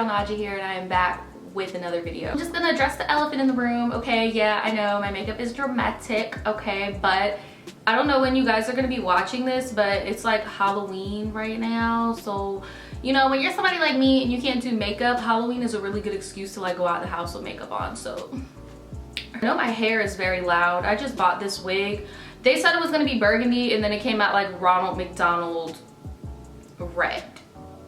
y'all, Naja here, and I am back with another video. I'm just gonna address the elephant in the room, okay? Yeah, I know my makeup is dramatic, okay? But I don't know when you guys are gonna be watching this, but it's like Halloween right now. So, you know, when you're somebody like me and you can't do makeup, Halloween is a really good excuse to like go out the house with makeup on, so. I know my hair is very loud. I just bought this wig. They said it was gonna be burgundy and then it came out like Ronald McDonald red.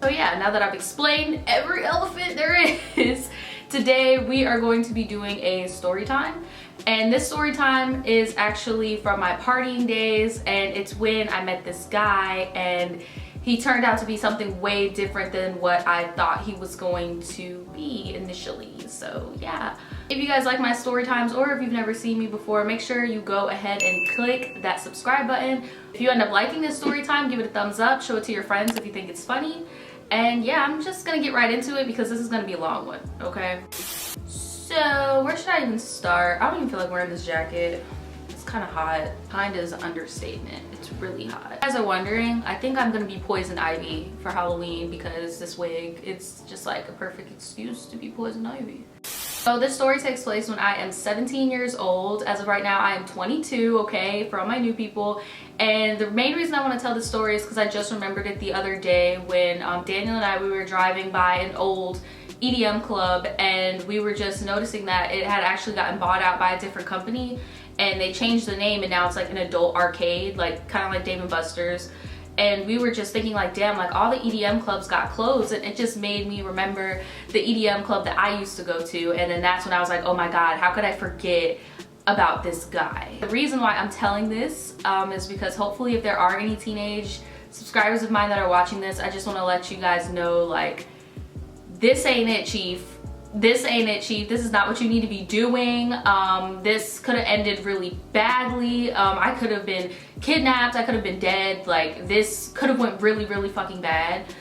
So yeah, now that I've explained every elephant there is, today we are going to be doing a story time. And this story time is actually from my partying days, and it's when I met this guy and he turned out to be something way different than what I thought he was going to be initially. So yeah, if you guys like my story times or if you've never seen me before, make sure you go ahead and click that subscribe button. If you end up liking this story time, give it a thumbs up, show it to your friends if you think it's funny. And yeah, I'm just gonna get right into it because this is gonna be a long one, okay? So where should I even start? I don't even feel like wearing this jacket. It's kind of hot. Kind is an understatement. It's really hot. If you guys are wondering, I think I'm gonna be Poison Ivy for Halloween because this wig, it's just like a perfect excuse to be Poison Ivy. So this story takes place when I am 17 years old. As of right now, I am 22, okay, for all my new people. And the main reason I want to tell this story is because I just remembered it the other day when Daniel and I, we were driving by an old EDM club and we were just noticing that it had actually gotten bought out by a different company and they changed the name and now it's like an adult arcade, like kind of like Dave & Buster's. And we were just thinking like, damn, like all the EDM clubs got closed, and it just made me remember the EDM club that I used to go to. And then that's when I was like, oh my God, how could I forget about this guy? The reason why I'm telling this is because hopefully if there are any teenage subscribers of mine that are watching this, I just want to let you guys know, like, this ain't it, chief. This ain't it, chief. This is not what you need to be doing. This could have ended really badly. I could have been kidnapped. I could have been dead. Like, this could have went really, really fucking bad.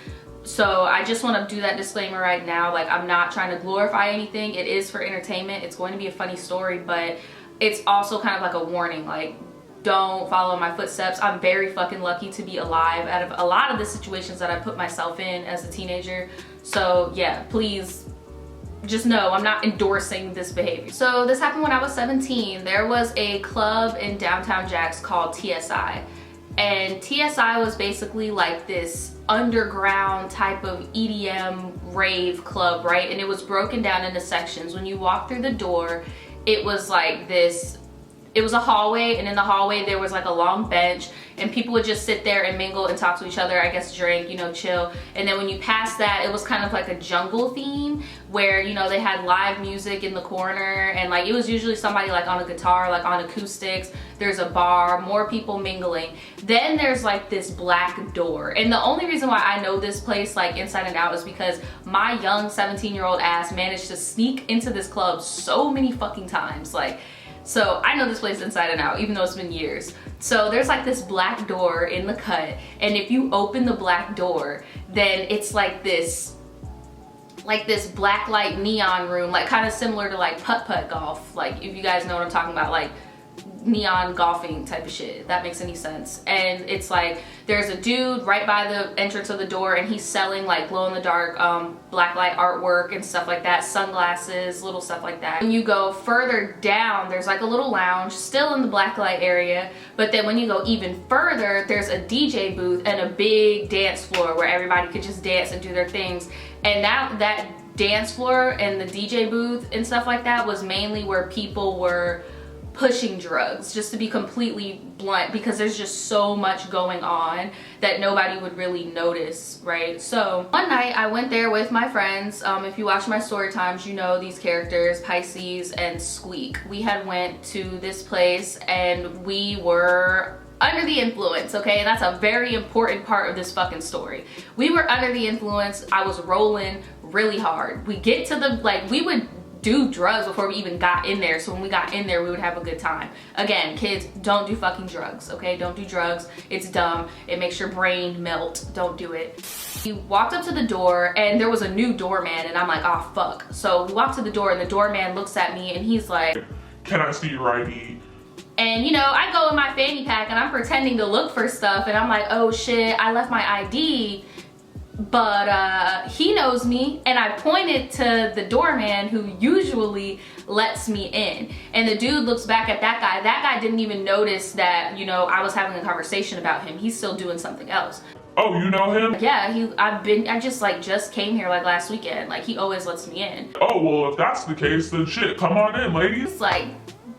So I just want to do that disclaimer right now. Like, I'm not trying to glorify anything. It is for entertainment. It's going to be a funny story, but it's also kind of like a warning. Like, don't follow in my footsteps. I'm very fucking lucky to be alive out of a lot of the situations that I put myself in as a teenager. So yeah, please just know I'm not endorsing this behavior. So this happened when I was 17. There was a club in downtown Jax called TSI. And TSI was basically like this underground type of EDM rave club, right? And it was broken down into sections. When you walk through the door, it was like this, it was a hallway, and in the hallway there was like a long bench and people would just sit there and mingle and talk to each other, I guess drink, you know, chill. And then when you pass that, it was kind of like a jungle theme where, you know, they had live music in the corner and like it was usually somebody like on a guitar, like on acoustics. There's a bar, more people mingling. Then there's like this black door. And the only reason why I know this place like inside and out is because my young 17-year-old ass managed to sneak into this club so many fucking times. Like, so I know this place inside and out, even though it's been years. So there's like this black door in the cut, and if you open the black door, then it's like this black light neon room, like kind of similar to like putt-putt golf. Like, if you guys know what I'm talking about, like neon golfing type of shit, if that makes any sense. And it's like there's a dude right by the entrance of the door and he's selling like glow-in-the-dark black light artwork and stuff like that, sunglasses, little stuff like that. When you go further down, there's like a little lounge still in the black light area, but then when you go even further, there's a DJ booth and a big dance floor where everybody could just dance and do their things. And that dance floor and the DJ booth and stuff like that was mainly where people were pushing drugs, just to be completely blunt, because there's just so much going on that nobody would really notice, right? So one night I went there with my friends. If you watch my story times, you know these characters, Pisces and Squeak. We had went to this place and we were under the influence, okay? And that's a very important part of this fucking story. We were under the influence. I was rolling really hard. We get to the, like, we would do drugs before we even got in there. So when we got in there, we would have a good time. Again, kids, don't do fucking drugs, okay? Don't do drugs. It's dumb. It makes your brain melt. Don't do it. We walked up to the door and there was a new doorman and I'm like, oh fuck. So we walked to the door and the doorman looks at me and he's like, can I see your ID? And you know, I go in my fanny pack and I'm pretending to look for stuff and I'm like, oh shit, I left my ID but he knows me, and I pointed to the doorman who usually lets me in, and the dude looks back at that guy. That guy didn't even notice that, you know, I was having a conversation about him. He's still doing something else. Oh, you know him? Yeah, I just came here like last weekend. Like, he always lets me in. Oh, well, if that's the case, then shit, come on in, ladies. It's like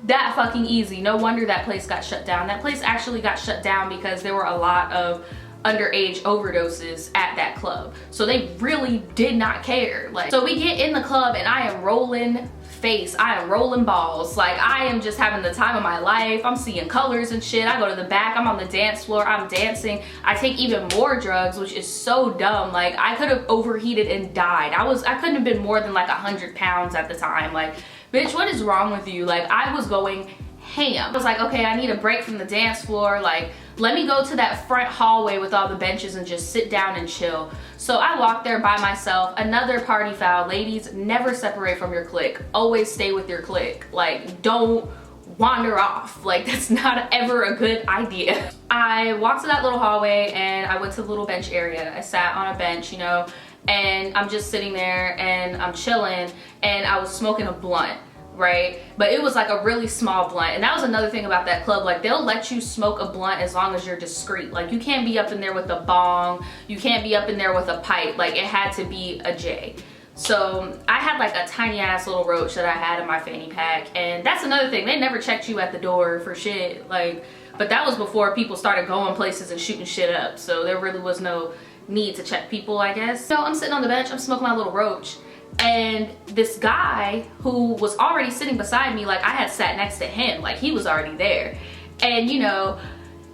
that fucking easy. No wonder that place got shut down. That place actually got shut down because there were a lot of underage overdoses at that club. So they really did not care. Like, so we get in the club and I am rolling face. I am rolling balls. Like, I am just having the time of my life. I'm seeing colors and shit. I go to the back, I'm on the dance floor, I'm dancing. I take even more drugs, which is so dumb. Like, I could have overheated and died. I couldn't have been more than like 100 pounds at the time. Like, bitch, what is wrong with you? Like, I was going ham. I was like, okay, I need a break from the dance floor. Like, let me go to that front hallway with all the benches and just sit down and chill. So I walked there by myself. Another party foul. Ladies, never separate from your clique. Always stay with your clique. Like, don't wander off. Like, that's not ever a good idea. I walked to that little hallway and I went to the little bench area. I sat on a bench, you know, and I'm just sitting there and I'm chilling, and I was smoking a blunt. Right? But it was like a really small blunt. And that was another thing about that club. Like, they'll let you smoke a blunt as long as you're discreet. Like, you can't be up in there with a bong. You can't be up in there with a pipe. Like, it had to be a J. So I had like a tiny ass little roach that I had in my fanny pack. And that's another thing. They never checked you at the door for shit. Like, but that was before people started going places and shooting shit up. So there really was no need to check people, I guess. So I'm sitting on the bench. I'm smoking my little roach. And this guy who was already sitting beside me, like, I had sat next to him, like, he was already there. And, you know,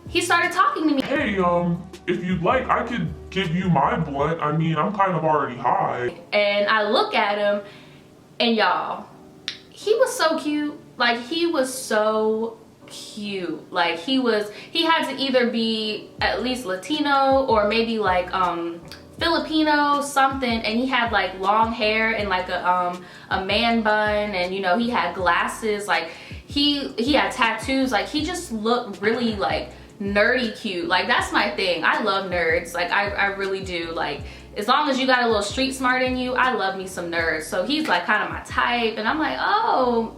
he started talking to me. Hey, if you'd like, I could give you my blunt. I mean, I'm kind of already high. And I look at him, and y'all, he was so cute. Like, he was so cute. Like, he had to either be at least Latino or maybe like Filipino something, and he had like long hair and like a man bun, and you know, he had glasses. Like, he had tattoos. Like, he just looked really like nerdy cute. Like, that's my thing. I love nerds. Like, I really do. Like, as long as you got a little street smart in you, I love me some nerds. So he's like kind of my type, and I'm like, oh,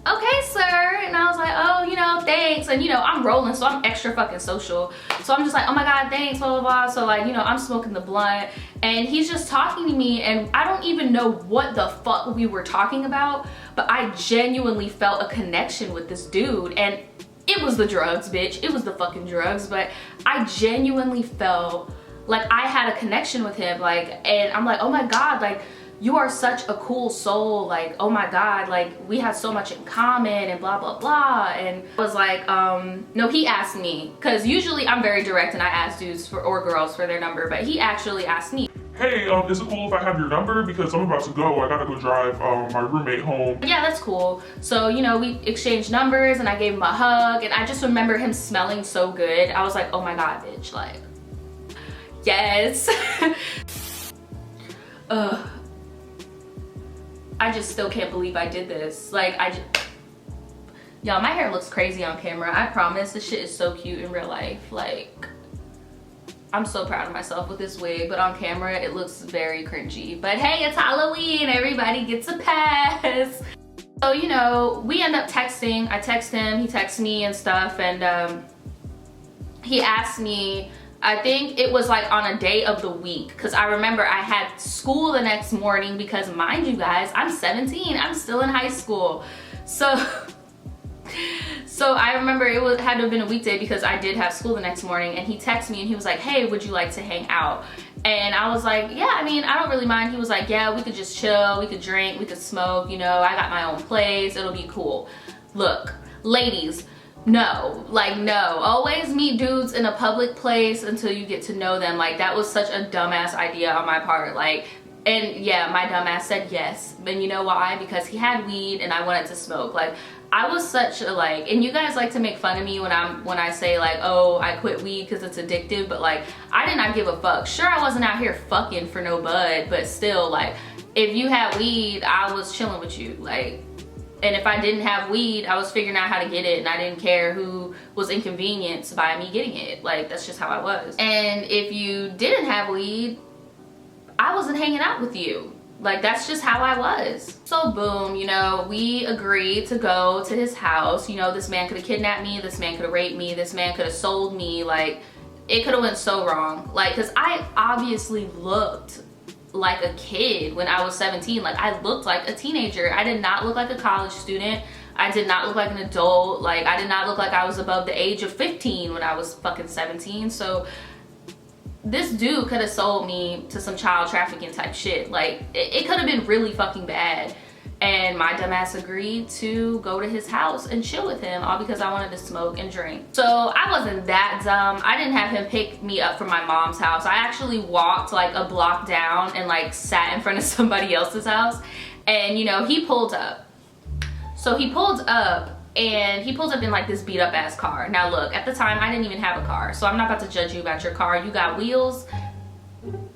okay, sir. And I was like, oh, you know, thanks. And you know, I'm rolling, so I'm extra fucking social. So I'm just like, oh my God, thanks, blah, blah, blah. So like, you know, I'm smoking the blunt, and he's just talking to me, and I don't even know what the fuck we were talking about, but I genuinely felt a connection with this dude. And it was the drugs, bitch. It was the fucking drugs, but I genuinely felt like I had a connection with him. Like, and I'm like, oh my God, like, you are such a cool soul. Like, oh my God, like, we have so much in common and blah, blah, blah. And I was like, no, he asked me, because usually I'm very direct and I ask dudes or girls for their number, but he actually asked me. Hey, is it cool if I have your number? Because I'm about to go. I gotta go drive my roommate home. Yeah, that's cool. So, you know, we exchanged numbers and I gave him a hug, and I just remember him smelling so good. I was like, oh my God, bitch, like, yes. Ugh. I just still can't believe I did this. Like, y'all, my hair looks crazy on camera. I promise, this shit is so cute in real life. Like, I'm so proud of myself with this wig, but on camera, it looks very cringy. But hey, it's Halloween, everybody gets a pass. So, you know, we end up texting. I text him, he texts me and stuff, and he asked me, I think it was like on a day of the week, because I remember I had school the next morning, because mind you guys, I'm 17, I'm still in high school. So I remember it had to have been a weekday, because I did have school the next morning, and he texted me and he was like, hey, would you like to hang out? And I was like, yeah, I mean, I don't really mind. He was like, yeah, we could just chill, we could drink, we could smoke, you know, I got my own place, it'll be cool. Look, ladies, no, like, no. Always meet dudes in a public place until you get to know them. Like, that was such a dumbass idea on my part. Like, and yeah, my dumbass said yes. And you know why? Because he had weed and I wanted to smoke. Like, I was such a, like, and you guys like to make fun of me when I say like, oh, I quit weed because it's addictive, but like, I did not give a fuck. Sure, I wasn't out here fucking for no bud, but still, like, if you had weed, I was chilling with you. Like, And if I didn't have weed, I was figuring out how to get it, and I didn't care who was inconvenienced by me getting it. Like, that's just how I was. And if you didn't have weed, I wasn't hanging out with you. Like, that's just how I was. So boom, you know, we agreed to go to his house. You know, this man could have kidnapped me, this man could have raped me, this man could have sold me. Like, it could have went so wrong. Like, because I obviously looked like a kid when I was 17. Like, I looked like a teenager. I did not look like a college student. I did not look like an adult. Like, I did not look like I was above the age of 15 when I was fucking 17. So this dude could have sold me to some child trafficking type shit. Like, it could have been really fucking bad. And my dumbass agreed to go to his house and chill with him, all because I wanted to smoke and drink. So I wasn't that dumb. I didn't have him pick me up from my mom's house. I actually walked like a block down and like sat in front of somebody else's house. And you know, he pulled up. So he pulled up, and he pulls up in like this beat up ass car. Now look, at the time I didn't even have a car, so I'm not about to judge you about your car. You got wheels,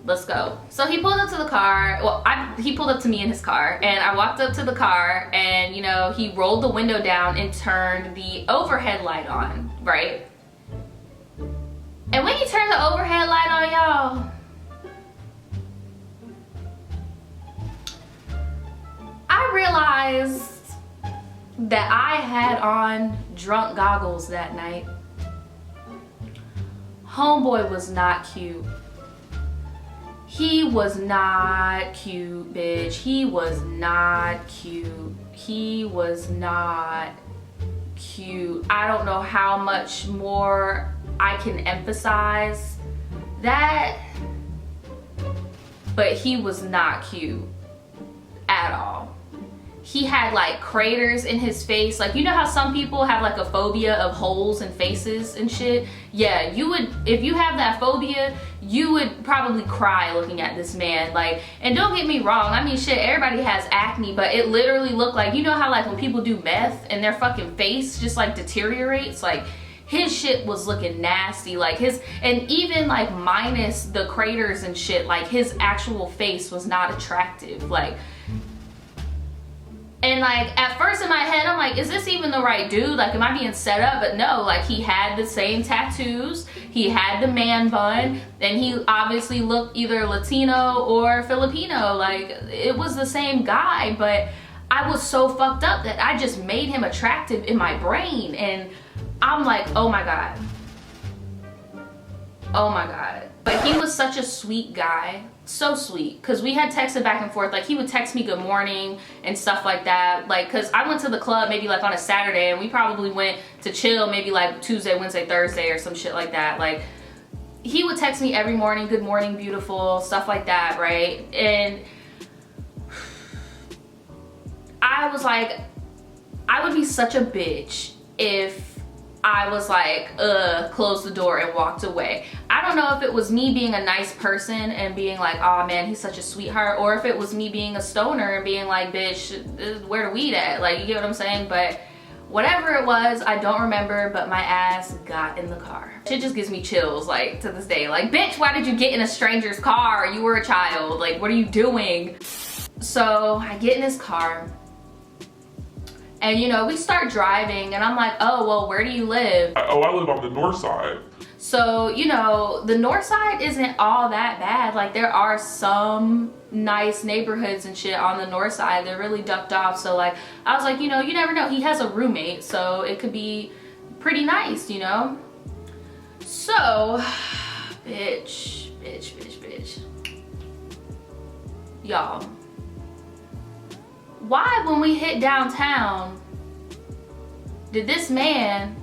let's go. So he pulled up to the car. Well, he pulled up to me in his car, and I walked up to the car, and you know, he rolled the window down and turned the overhead light on, right? And when he turned the overhead light on, y'all, I realized that I had on drunk goggles that night. Homeboy was not cute. He was not cute, bitch. He was not cute. He was not cute. I don't know how much more I can emphasize that, but he was not cute at all. He had like craters in his face. Like, you know how some people have like a phobia of holes in faces and shit? Yeah, you would, if you have that phobia, you would probably cry looking at this man. Like, and don't get me wrong, I mean, shit, everybody has acne, but it literally looked like, you know how like when people do meth and their fucking face just like deteriorates? Like, his shit was looking nasty. Like his, and even like minus the craters and shit, like his actual face was not attractive. Like, and like at first in my head I'm like, is this even the right dude? Like, am I being set up? But no, like he had the same tattoos, he had the man bun, and he obviously looked either Latino or Filipino. Like, it was the same guy, but I was so fucked up that I just made him attractive in my brain. And I'm like, oh my God. Oh my God. But he was such a sweet guy. So sweet, because we had texted back and forth. Like, he would text me good morning and stuff like that. Like, because I went to the club maybe like on a Saturday, and we probably went to chill maybe like Tuesday, Wednesday, Thursday or some shit like that. Like, he would text me every morning, good morning, beautiful, stuff like that, right? And I was like, I would be such a bitch if I was like, closed the door and walked away. I don't know if it was me being a nice person and being like, oh man, he's such a sweetheart, or if it was me being a stoner and being like, bitch, where the weed at? Like, you get what I'm saying? But whatever it was, I don't remember, but my ass got in the car. Shit just gives me chills, like, to this day. Like, bitch, why did you get in a stranger's car? You were a child. Like, what are you doing? So I get in his car, and you know, we start driving, and I'm like, oh, well, where do you live? I live on the north side. So, you know, the north side isn't all that bad. Like, there are some nice neighborhoods and shit on the north side. They're really ducked off. So like, I was like, you know, you never know. He has a roommate, so it could be pretty nice, you know? So, bitch. Y'all, why when we hit downtown did this man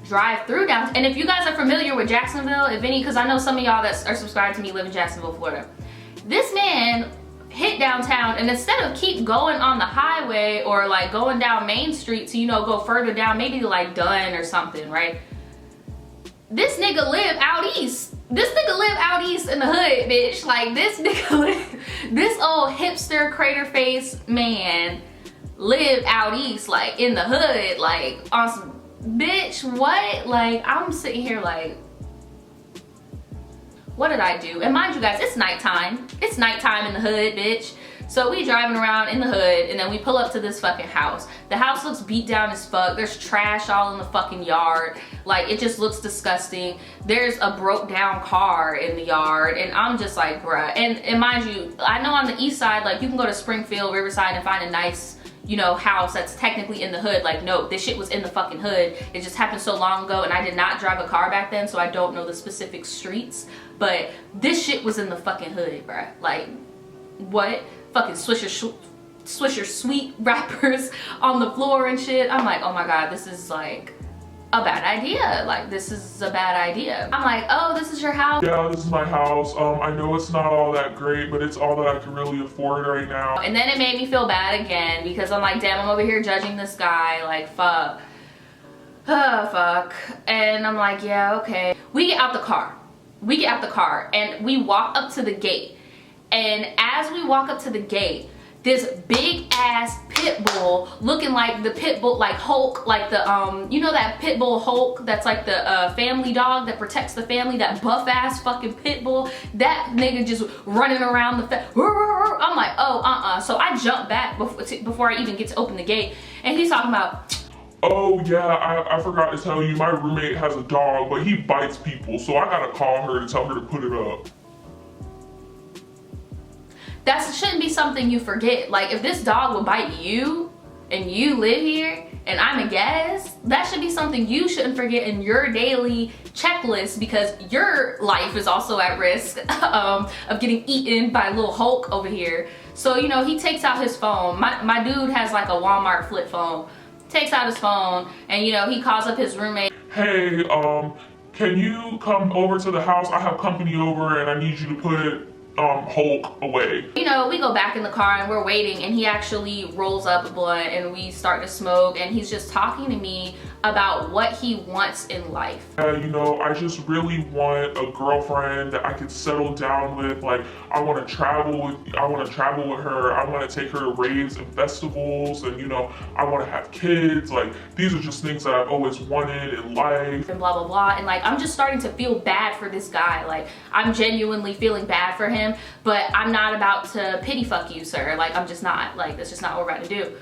drive through downtown? And if you guys are familiar with Jacksonville, if any, because I know some of y'all that are subscribed to me live in Jacksonville, Florida. This man hit downtown, and instead of keep going on the highway or like going down Main Street to, you know, go further down, maybe like Dunn or something, right? This nigga live out east. This nigga live out east in the hood, bitch. Like, this nigga live, this old hipster crater face man live out east, like in the hood, like on some, bitch, what? Like, I'm sitting here like, what did I do? And mind you guys, it's nighttime. It's nighttime in the hood, bitch. So we driving around in the hood, and then we pull up to this fucking house. The house looks beat down as fuck. There's trash all in the fucking yard. Like, it just looks disgusting. There's a broke down car in the yard, and I'm just like, bruh. And mind you, I know on the east side, like, you can go to Springfield, Riverside, and find a nice, you know, house that's technically in the hood. Like, no, this shit was in the fucking hood. It just happened so long ago, and I did not drive a car back then, so I don't know the specific streets. But this shit was in the fucking hood, bruh. Like, what? Fucking Swisher Sweet wrappers on the floor and shit. I'm like, oh my god, this is like a bad idea. Like, this is a bad idea. I'm like, oh, this is your house? Yeah, this is my house. I know it's not all that great, but it's all that I can really afford right now. And then it made me feel bad again, because I'm like, damn, I'm over here judging this guy. Like, fuck. Oh, fuck. And I'm like, yeah, okay. We get out the car. And we walk up to the gate. And as we walk up to the gate, this big ass pit bull, looking like the pit bull, like Hulk, like the you know that pit bull Hulk that's like the family dog that protects the family, that buff ass fucking pit bull, that nigga just running around the I'm like, oh, so I jump back before I even get to open the gate, and he's talking about, oh yeah, I forgot to tell you, my roommate has a dog, but he bites people, so I gotta call her to tell her to put it up. That shouldn't be something you forget. Like, if this dog would bite you and you live here and I'm a guest, that should be something you shouldn't forget in your daily checklist, because your life is also at risk of getting eaten by little Hulk over here. So, you know, he takes out his phone. My dude has like a Walmart flip phone. Takes out his phone, and you know, he calls up his roommate. Hey, can you come over to the house? I have company over and I need you to put Hulk away. You know, we go back in the car and we're waiting, and he actually rolls up a blunt and we start to smoke, and he's just talking to me about what he wants in life. You know, I just really want a girlfriend that I could settle down with. Like, I want to travel with her. I want to take her to raves and festivals, and you know, I want to have kids. Like, these are just things that I've always wanted in life. And blah blah blah. And like, I'm just starting to feel bad for this guy. Like, I'm genuinely feeling bad for him, but I'm not about to pity fuck you, sir. Like, I'm just not. Like, that's just not what we're about to do.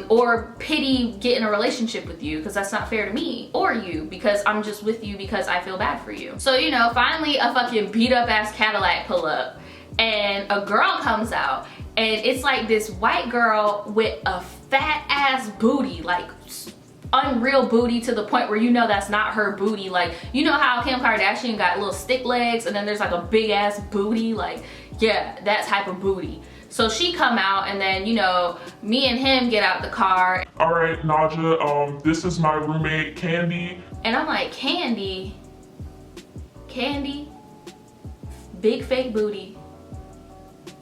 Or pity get in a relationship with you, because that's not fair to me or you, because I'm just with you because I feel bad for you. So, you know, finally a fucking beat up ass Cadillac pull up, and a girl comes out, and it's like this white girl with a fat ass booty, like unreal booty, to the point where you know that's not her booty. Like, you know how Kim Kardashian got little stick legs and then there's like a big ass booty? Like, yeah, that type of booty. So she come out, and then, you know, me and him get out the car. All right, Naja, this is my roommate, Candy. And I'm like, Candy? Candy? Big fake booty.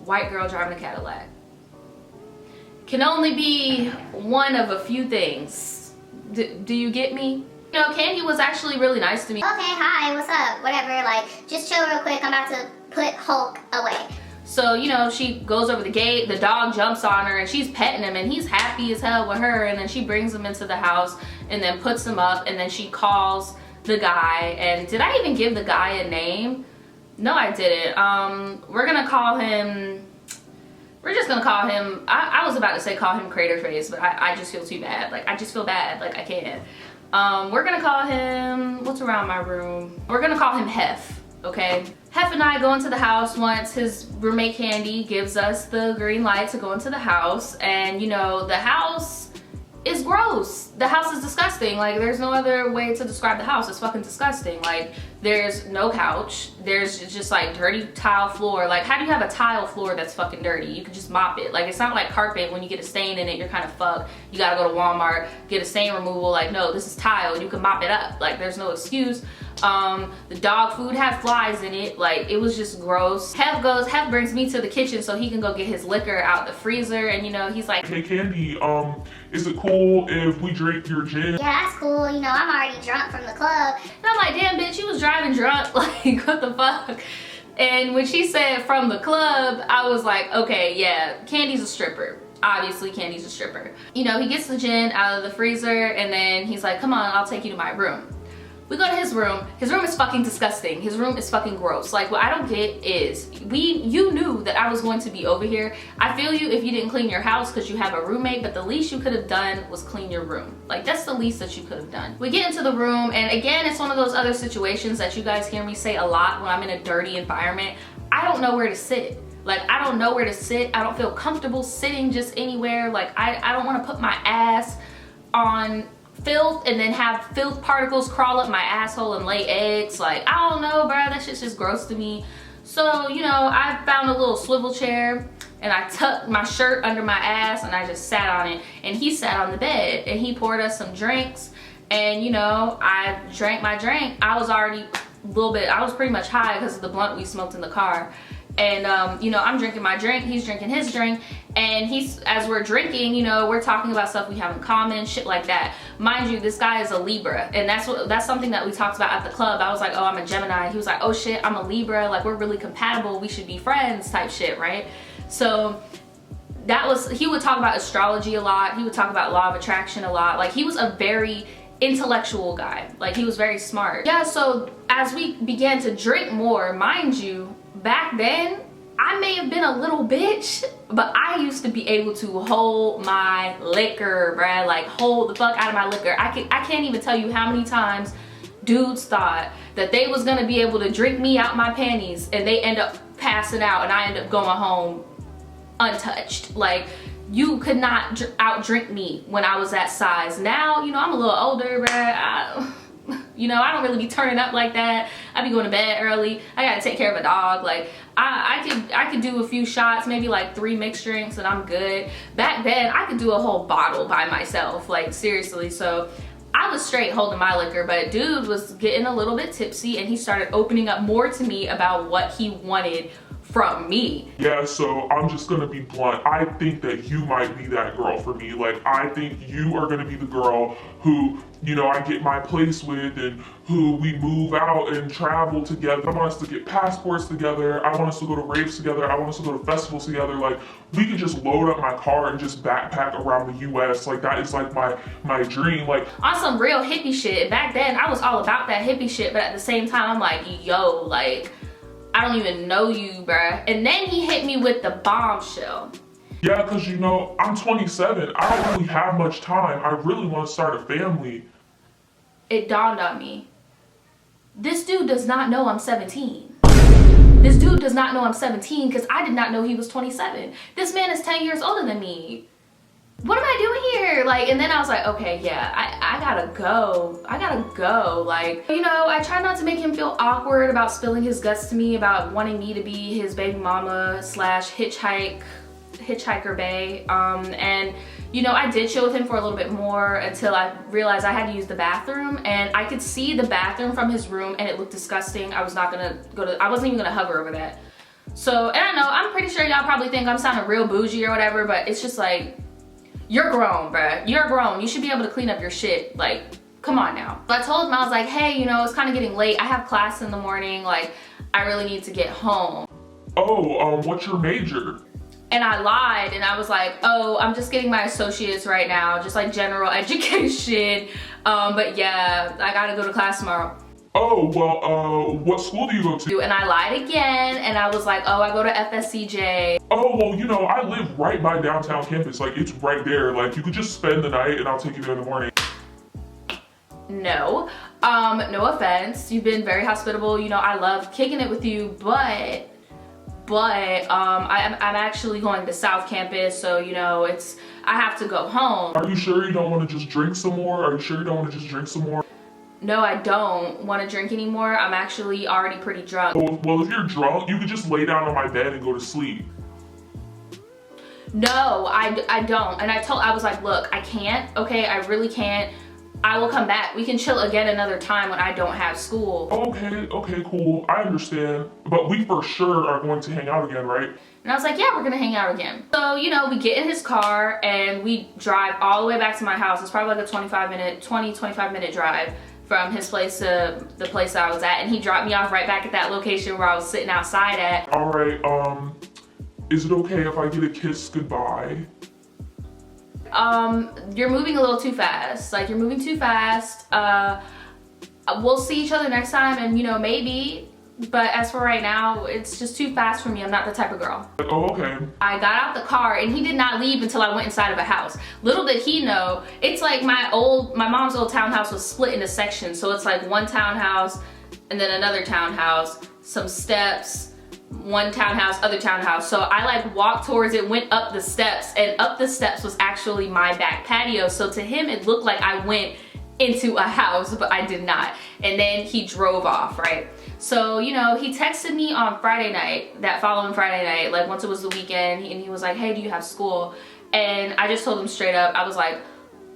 White girl driving a Cadillac. Can only be one of a few things. Do you get me? You know, Candy was actually really nice to me. Okay, hi, what's up? Whatever, like, just chill real quick. I'm about to put Hulk away. So, you know, she goes over the gate, the dog jumps on her, and she's petting him, and he's happy as hell with her, and then she brings him into the house and then puts him up, and then she calls the guy. And did I even give the guy a name? No, I didn't. We're just gonna call him, I was about to say call him Crater Face, but I just feel too bad. Like, I just feel bad, like I can't. We're gonna call him, what's around my room? We're gonna call him Hef, okay? Hef and I go into the house once his roommate Candy gives us the green light to go into the house, and you know, the house is gross. The house is disgusting. Like, there's no other way to describe the house. It's fucking disgusting. Like, there's no couch. There's just like dirty tile floor. Like, how do you have a tile floor that's fucking dirty? You could just mop it. Like, it's not like carpet. When you get a stain in it, you're kind of fucked. You gotta go to Walmart, get a stain removal. Like, no, this is tile and you can mop it up. Like, there's no excuse. The dog food had flies in it. Like, it was just gross. Hef brings me to the kitchen so he can go get his liquor out the freezer, and you know, he's like, hey Candy, is it cool if we drink your gin? Yeah, that's cool. You know, I'm already drunk from the club. and I'm like, damn bitch, you was driving drunk. Like, what the fuck? And when she said from the club, I was like, okay, yeah, Candy's a stripper. Obviously, Candy's a stripper. You know, he gets the gin out of the freezer, and then he's like, come on, I'll take you to my room. We go to his room. His room is fucking disgusting. His room is fucking gross. Like, what I don't get is, you knew that I was going to be over here. I feel you if you didn't clean your house because you have a roommate, but the least you could have done was clean your room. Like, that's the least that you could have done. We get into the room, and again, it's one of those other situations that you guys hear me say a lot when I'm in a dirty environment. I don't know where to sit. Like, I don't know where to sit. I don't feel comfortable sitting just anywhere. Like, I don't want to put my ass on filth and then have filth particles crawl up my asshole and lay eggs. Like, I don't know, bruh, that shit's just gross to me. So, you know, I found a little swivel chair and I tucked my shirt under my ass and I just sat on it, and he sat on the bed and he poured us some drinks, and you know, I drank my drink. I was already a little bit, I was pretty much high because of the blunt we smoked in the car. And you know, I'm drinking my drink, he's drinking his drink, and as we're drinking, you know, we're talking about stuff we have in common, shit like that. Mind you, this guy is a Libra, and that's something that we talked about at the club. I was like, oh, I'm a Gemini. He was like, oh shit, I'm a Libra. Like, we're really compatible. We should be friends type shit, right? So he would talk about astrology a lot. He would talk about law of attraction a lot. Like, he was a very intellectual guy. Like, he was very smart. Yeah, so as we began to drink more, mind you, back then, I may have been a little bitch, but I used to be able to hold my liquor, bruh. Like, hold the fuck out of my liquor. I can't even tell you how many times dudes thought that they was gonna be able to drink me out my panties, and they end up passing out, and I end up going home untouched. Like, you could not outdrink me when I was that size. Now, you know, I'm a little older, bruh. You know, I don't really be turning up like that. I be going to bed early. I gotta take care of a dog. Like, I could do a few shots, maybe like 3 mixed drinks, and I'm good. Back then, I could do a whole bottle by myself, like, seriously. So I was straight holding my liquor, but dude was getting a little bit tipsy, and he started opening up more to me about what he wanted from me. Yeah, so I'm just gonna be blunt. I think that you might be that girl for me. Like, I think you are gonna be the girl who, you know, I get my place with, and who we move out and travel together. I want us to get passports together. I want us to go to raves together. I want us to go to festivals together. Like, we could just load up my car and just backpack around the US. Like, that is like my dream. Like, on some real hippie shit. Back then, I was all about that hippie shit, but at the same time, I'm like, yo, like, I don't even know you, bruh. And then he hit me with the bombshell. Yeah, because, you know, I'm 27. I don't really have much time. I really want to start a family. It dawned on me. This dude does not know I'm 17. This dude does not know I'm 17 because I did not know he was 27. This man is 10 years older than me. What am I doing here? Like, and then I was like, okay, yeah, I gotta go. I gotta go. Like, you know, I try not to make him feel awkward about spilling his guts to me, about wanting me to be his baby mama / hitchhiker bae. And, you know, I did chill with him for a little bit more until I realized I had to use the bathroom, and I could see the bathroom from his room, and it looked disgusting. I wasn't even gonna hover over that. So, and I know, I'm pretty sure y'all probably think I'm sounding real bougie or whatever, but it's just like, you're grown, bruh. You're grown. You should be able to clean up your shit. Like, come on now. So I told him, I was like, hey, you know, it's kind of getting late. I have class in the morning. Like, I really need to get home. Oh, what's your major? And I lied, and I was like, oh, I'm just getting my associates right now, just like general education. But yeah, I gotta go to class tomorrow. Oh, well, what school do you go to? And I lied again, and I was like, oh, I go to FSCJ. Oh, well, you know, I live right by downtown campus. Like, it's right there. Like, you could just spend the night, and I'll take you there in the morning. No, no offense. You've been very hospitable. You know, I love kicking it with you, but I'm actually going to South Campus, so, you know, I have to go home. Are you sure you don't want to just drink some more? Are you sure you don't want to just drink some more? No, I don't want to drink anymore. I'm actually already pretty drunk. Well, if you're drunk, you could just lay down on my bed and go to sleep. No, I don't. And I was like, look, I can't, okay? I really can't. I will come back. We can chill again another time when I don't have school. Okay, cool. I understand. But we for sure are going to hang out again, right? And I was like, yeah, we're gonna hang out again. So, you know, we get in his car and we drive all the way back to my house. It's probably like a 25 minute drive from his place to the place I was at, and he dropped me off right back at that location where I was sitting outside at. All right, is it okay if I get a kiss goodbye? You're moving a little too fast. Like, you're moving too fast. we'll see each other next time, and you know, maybe, but as for right now, it's just too fast for me. I'm not the type of girl. Oh, okay. I got out the car and he did not leave until I went inside of a house. Little did he know, it's like my mom's old townhouse was split into sections. So it's like one townhouse and then another townhouse, some steps, one townhouse, other townhouse. So I like walked towards it, went up the steps, and up the steps was actually my back patio. So to him, it looked like I went into a house, but I did not. And then he drove off, right? So, you know, he texted me on Friday night, that following Friday night, like once it was the weekend, and he was like, hey, do you have school? And I just told him straight up, I was like,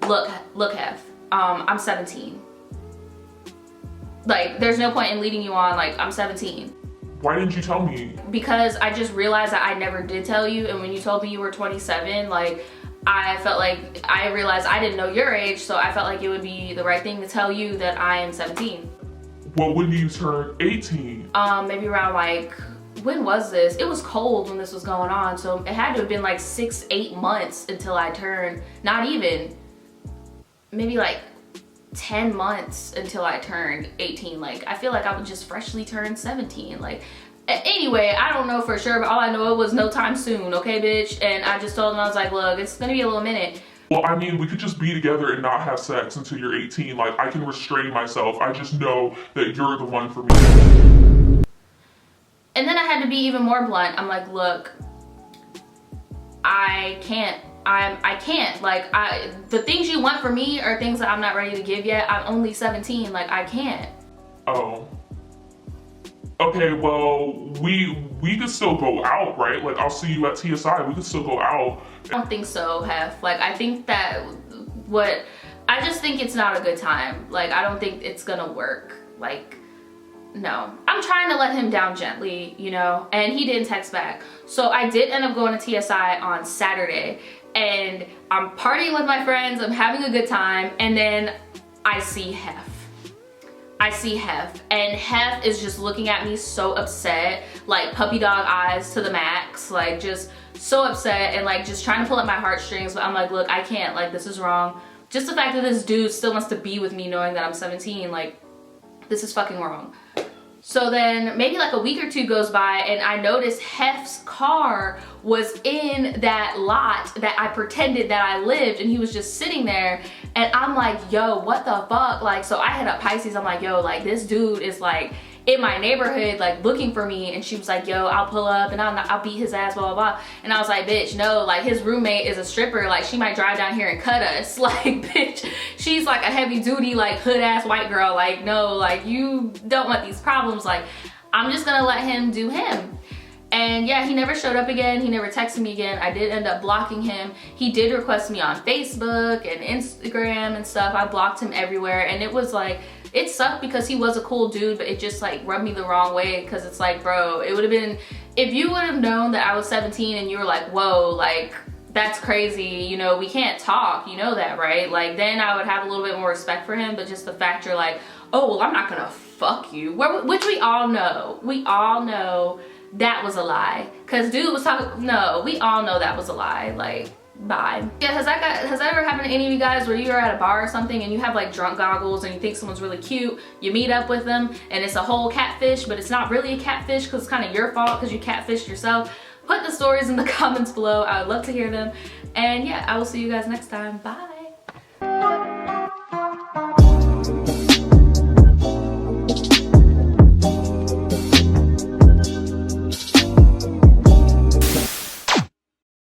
look, Hef, I'm 17. Like, there's no point in leading you on, like, I'm 17. Why didn't you tell me? Because I just realized that I never did tell you, and when you told me you were 27, like, I felt like, I realized I didn't know your age, so I felt like it would be the right thing to tell you that I am 17. Well, when do you turn 18? Maybe around like, when was this? It was cold when this was going on, so it had to have been like 6-8 months until I turned, not even, maybe like 10 months until I turned 18. Like, I feel like I would just freshly turn 17. Like, anyway, I don't know for sure, but all I know, it was no time soon, okay, bitch? And I just told him, I was like, look, it's gonna be a little minute. Well, I mean, we could just be together and not have sex until you're 18. Like, I can restrain myself. I just know that you're the one for me. And then I had to be even more blunt. I'm like, look, I can't. I can't. Like, the things you want from me are things that I'm not ready to give yet. I'm only 17. Like, I can't. Oh. Okay, well, we could still go out, right? Like, I'll see you at TSI. We could still go out. I don't think so, Hef. Like, I think that I just think it's not a good time. Like, I don't think it's gonna work. Like, no. I'm trying to let him down gently, you know, and he didn't text back. So I did end up going to TSI on Saturday, and I'm partying with my friends, I'm having a good time, and then I see Hef. And Hef is just looking at me so upset, like puppy dog eyes to the max, like just so upset and like just trying to pull at my heartstrings. But I'm like, look, I can't, like, this is wrong. Just the fact that this dude still wants to be with me knowing that I'm 17, like, this is fucking wrong. So then maybe like a week or two goes by, and I noticed Hef's car was in that lot that I pretended that I lived, and he was just sitting there. And I'm like, yo, what the fuck? Like, so I hit up Pisces. I'm like, yo, like, this dude is like in my neighborhood, like looking for me. And she was like, yo, I'll pull up and I'll beat his ass, blah, blah, blah. And I was like, bitch, no, like, his roommate is a stripper. Like, she might drive down here and cut us. Like, bitch, she's like a heavy duty, like, hood ass white girl. Like, no, like, you don't want these problems. Like, I'm just gonna let him do him. And yeah, he never showed up again. He never texted me again. I did end up blocking him. He did request me on Facebook and Instagram and stuff. I blocked him everywhere. And it was like, it sucked because he was a cool dude, but it just like rubbed me the wrong way. Cause it's like, bro, it would have been, if you would have known that I was 17 and you were like, whoa, like, that's crazy, you know, we can't talk, you know that, right? Like, then I would have a little bit more respect for him. But just the fact you're like, oh, well, I'm not gonna fuck you. Which we all know. We all know that was a lie. Cause dude was talking, no, we all know that was a lie. Like, bye. Yeah, has that ever happened to any of you guys where you're at a bar or something and you have like drunk goggles and you think someone's really cute, you meet up with them and it's a whole catfish, but it's not really a catfish because it's kind of your fault because you catfished yourself? Put the stories in the comments below. I would love to hear them. And yeah, I will see you guys next time. Bye.